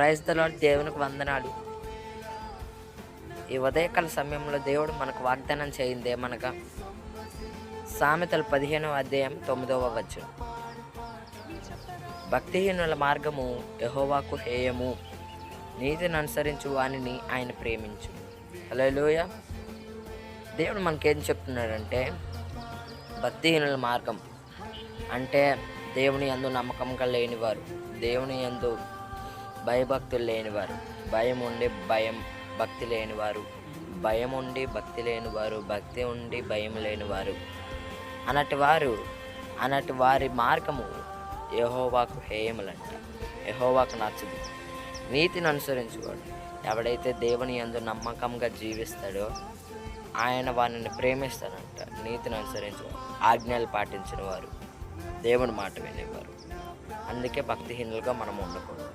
Praise the lord. దేవునికి వందనాలు. ఈ ఉదయకాల సమయంలో దేవుడు మనకు వాగ్దానం చేయిందే మనక సామెతలు 15వ అధ్యాయం 9వ వచనం. భక్తిహీనుల మార్గము యెహోవాకు హేయము, నీతిని అనుసరించు వానిని ఆయన ప్రేమించు. హల్లెలూయా. దేవుడు మనకేం చెప్తున్నాడంటే, భక్తిహీనుల మార్గం అంటే దేవుని యందు నమ్మకంగా లేనివారు, దేవుని యందు భయభక్తులు లేనివారు, భక్తి లేనివారు, భయం ఉండి భక్తి లేనివారు, భక్తి ఉండి భయం లేనివారు అన్నటి వారి మార్గము యెహోవాకు హేయములంట, యెహోవాకు నచ్చదు. నీతిని అనుసరించువాడు, ఎవడైతే దేవుని యందు నమ్మకంగా జీవిస్తాడో ఆయన వారిని ప్రేమిస్తాడంట. నీతిని అనుసరించేవారు, ఆజ్ఞలు పాటించిన వారు, దేవుని మాట వినేవారు. అందుకే భక్తిహీనులుగా మనం ఉండకూడదు.